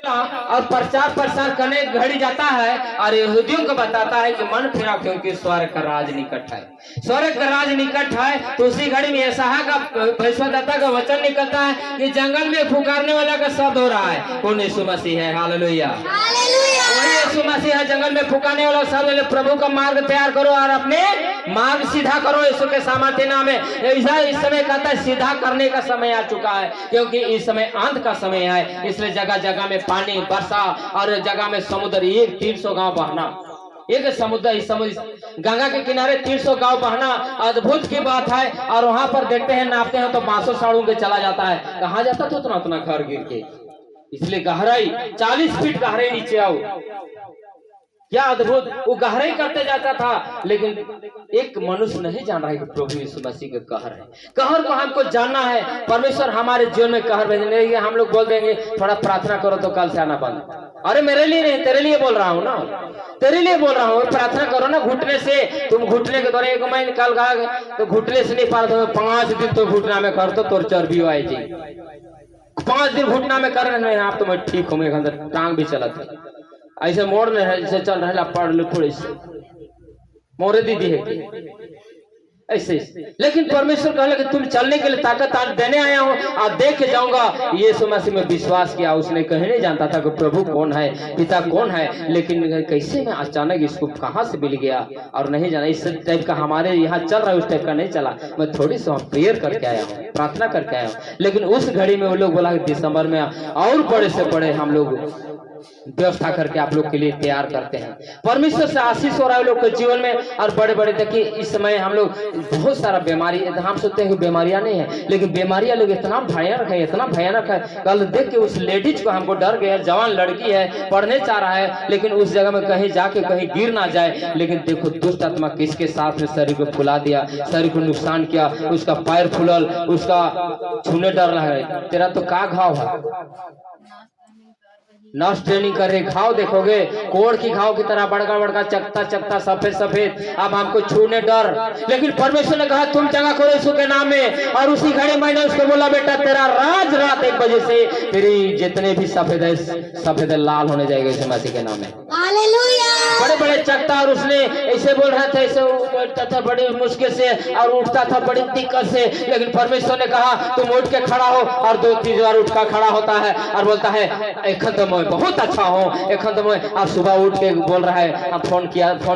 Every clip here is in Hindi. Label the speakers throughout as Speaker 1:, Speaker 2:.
Speaker 1: और प्रचार प्रसार करने घड़ी जाता है और यहूदियों को बताता है कि मन फिरा क्योंकि स्वर्ग का राज निकट है। स्वर्ग का राज निकट है तो उसी घड़ी में यशायाह का भविष्यद्वक्ता का वचन निकलता है कि जंगल में पुकारने वाला का शब्द हो रहा है, कौन यीशु मसीह है। हालेलुया, वही यीशु मसीह है। जंगल में पुकारने वाला शब्द, प्रभु का मार्ग तैयार करो और अपने मार्ग सीधा करो यीशु के सामर्थ्य नाम है। ऐसा इस समय कहता है सीधा करने का समय आ चुका है, क्योंकि इस समय अंत का समय है। इसलिए जगह जगह में पानी वर्षा और जगह में समुद्र, एक 300 गांव बहना, एक समुद्र, इस समुद्र गंगा के किनारे 300 गांव बहना अद्भुत की बात है। और वहां पर देखते हैं, नापते हैं तो 500 साड़ों के चला जाता है। कहाँ जाता तो उतना उतना घर गिर के, इसलिए गहराई 40 फीट गहराई नीचे आओ, क्या अद्भुत वो गहराई करते जाता था। लेकिन एक मनुष्य नहीं जान रहा है कि प्रभु यीशु मसीह का कहर है। कहर को हमको जानना है। परमेश्वर हमारे जीवन में कहर भेजने, हम लोग बोल देंगे थोड़ा प्रार्थना करो तो कल से आना बंद। अरे मेरे लिए नहीं, तेरे लिए बोल रहा हूँ ना, तेरे लिए बोल रहा हूँ। प्रार्थना करो ना घुटने से। तुम घुटने के दौरान एक महीने कल गा तो घुटने से नहीं पार, 5 दिन तो घुटना में कर तो तोर चर्बी आई जी। 5 दिन घुटना में कर रहे हैं आप तो मैं ठीक हूँ, मेरे अंदर टांग भी चला था ऐसे मोड़ नहीं है जैसे चल रहा पढ़ लो थोड़ी से मोरे दीदी है ऐसे। लेकिन परमेश्वर कहला कि तुम चलने के लिए ताकत देने आया हूँ और देख के जाऊंगा। यीशु मसीह में विश्वास किया। उसने कहीं नहीं जानता था कि प्रभु कौन है, पिता कौन है, लेकिन कैसे में अचानक इसको कहाँ से मिल गया और नहीं जाना। इस टाइप का हमारे यहाँ चल रहा है, उस टाइप का नहीं चला। मैं थोड़ी सी प्रेयर करके आया हूँ, प्रार्थना करके आया हूँ। लेकिन उस घड़ी में वो लोग बोला कि दिसंबर में और बड़े से बड़े हम लोग व्यवस्था करके आप लोग के लिए तैयार करते हैं। परमेश्वर से आशीष हो रहा है लोग के जीवन में। और बड़े बड़े देखिए इस समय हम लोग बहुत सारा बीमारी, हम सोचते हैं कि बीमारियां नहीं है, लेकिन बीमारियां लोग इतना भयानक है, इतना भयानक है। कल देख के उस लेडीज को हमको डर गया। जवान लड़की है, पढ़ने चाह रहा है, लेकिन उस जगह में कहीं जाके कहीं गिर ना जाए। लेकिन देखो दुष्ट आत्मा किसके साथ में शरीर को फुला दिया, शरीर को नुकसान किया, उसका पैर फुलल, उसका छूने डर रहा है। तेरा तो का घाव है, नर्स ट्रेनिंग कर रहे, घाव देखोगे कोड़ की घाव की तरह बड़का बड़का चकता चकता सफेद सफेद। अब हमको छूने डर। लेकिन परमेश्वर ने कहा तुम जगह करो यीशु के नाम में। और उसी घड़ी मैंने उसको बोला बेटा तेरा राज रात 1 बजे से तेरी जितने भी सफेद लाल होने जाएगा यीशु मसीह के नाम में। हालेलुया। बड़े बड़े चकता, और उसने ऐसे बोल रहा था, ऐसे उठता था बड़ी मुश्किल से और उठता था बड़ी दिक्कत से। लेकिन परमेश्वर ने कहा तुम उठ के खड़ा हो, और 2-3 बार उठ कर खड़ा होता है और बोलता है एक तो मैं बहुत अच्छा हूँ, एक तो मैं। आप सुबह उठ के बोल रहा है, हम फोन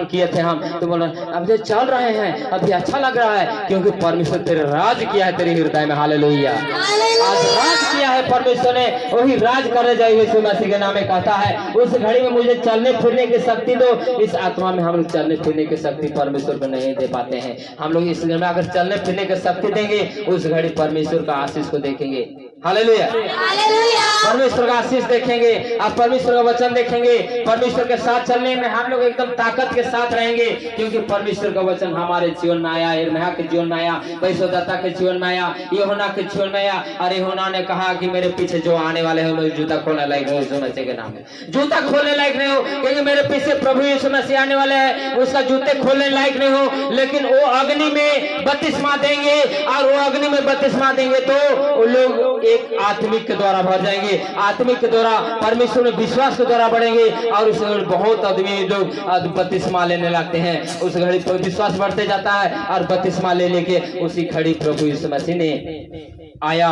Speaker 1: किए थे हम तो बोल रहे अभी चल रहे हैं, अभी अच्छा लग रहा है, क्योंकि परमेश्वर तेरे राज किया है तेरे हृदय में। हालेलुया। आज राज किया है परमेश्वर ने, वही राज करने जाएगा यीशु मसीह के नाम में। कहता है उस घड़ी में मुझे चलने फिरने की शक्ति दो। इस आत्मा में हम लोग चलने फिरने की शक्ति परमेश्वर को नहीं दे पाते हैं। हम लोग इस घड़ी में अगर चलने फिरने की शक्ति देंगे, उस घड़ी परमेश्वर का आशीष को देखेंगे। हालेलुया। परमेश्वर का आशीष देखेंगे, आप परमेश्वर का वचन देखेंगे। परमेश्वर के साथ चलने में हम लोग एकदम ताकत के साथ रहेंगे, क्योंकि परमेश्वर का वचन हमारे जीवन में आया, यिर्मयाह के जीवन में आया, भविष्यद्वक्ता के जीवन में आया, यूहन्ना के जीवन में आया। और यूहन्ना ने कहा कि मेरे पीछे जो आने वाले हैं वो जूता खोलने लायक नहीं, यीशु मसीह के नाम में जूता खोलने लायक नहीं हो, क्योंकि मेरे पीछे प्रभु यीशु मसीह आने वाले हैं, उसका जूते खोलने लायक नहीं हो। लेकिन वो अग्नि में बपतिस्मा देंगे, और वो अग्नि में बपतिस्मा देंगे तो वो लोग एक आत्मिक के द्वारा भर जाएंगे, आत्मिक के द्वारा परमेश्वर में विश्वास के द्वारा बढ़ेंगे। और उस बहुत आदमी लोग बपतिस्मा लेने लगते हैं। उस घड़ी पर विश्वास बढ़ते जाता है, और बपतिस्मा ले लेके उसी घड़ी प्रभु यीशु मसीह ने आया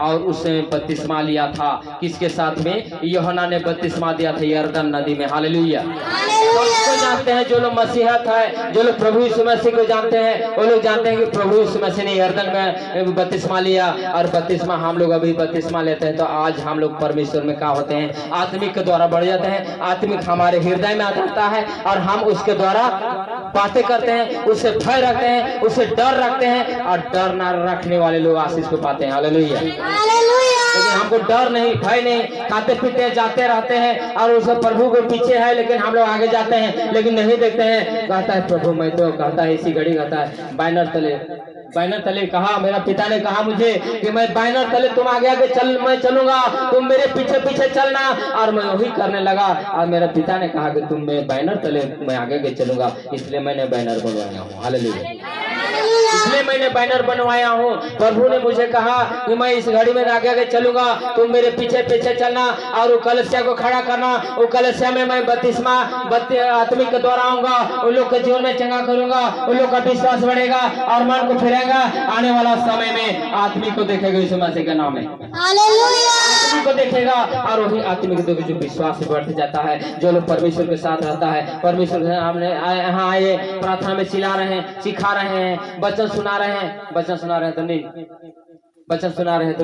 Speaker 1: और उसने बपतिस्मा लिया था। किसके साथ में? यूहन्ना ने बपतिस्मा दिया था यरदन नदी में। हालेलुया। सबको जानते हैं जो लोग मसीहत है, जो लोग प्रभु यीशु मसीह को जानते हैं, वो लोग जानते हैं कि प्रभु यीशु मसीह ने यरदन में बपतिस्मा लिया। और बपतिस्मा हम लोग अभी बपतिस्मा लेते हैं तो आज हम लोग परमेश्वर में क्या होते हैं? आत्मिक के द्वारा बढ़ जाते हैं। आत्मिक हमारे हृदय में आ जाता है और हम उसके द्वारा बातें करते हैं, उससे भय रखते हैं, उससे डर रखते हैं। और डर न रखने वाले लोग आशीष को पाते हैं। हालेलुया। लेकिन हमको डर नहीं, भय नहीं, खाते पीते जाते रहते हैं और उस प्रभु के पीछे है, लेकिन हम लोग आगे जाते हैं लेकिन नहीं देखते हैं। कहता है प्रभु मैं तो, कहता है इसी घड़ी कहता है बैनर तले कहा, मेरा पिता ने कहा मुझे कि मैं बैनर तले तुम आगे आगे चल, मैं चलूंगा, तुम मेरे पीछे पीछे चलना। और मैं वही करने लगा, और मेरा पिता ने कहा कि तुम मैं बैनर तले मैं आगे आगे चलूंगा, इसलिए मैंने बैनर बनवाया हूँ। हालेलुया। इसलिए मैंने बैनर बनवाया हूँ। प्रभु ने मुझे कहा कि मैं इस घड़ी में आगे आगे चलूंगा, तुम मेरे पीछे पीछे चलना और वो कलशा को खड़ा करना। वो कलशा में मैं बत्तीसवा आत्मिक के द्वारा आऊंगा, उन लोग के जीवन में चंगा करूंगा, उन लोग का विश्वास बढ़ेगा और मन को फिरेगा। आने वाला समय में आत्मिक को देखेगा यीशु मसीह के नाम में, आत्मिक को देखेगा और वही आत्मिक को जो विश्वास बढ़ जाता है, जो लोग परमेश्वर के साथ रहता है। परमेश्वर हमने यहाँ आए प्रार्थना में चिल्ला रहे हैं, सिखा रहे हैं, वचन सुना रहे हैं, वचन सुना रहे हैं तो नहीं, वचन सुना रहे हैं तो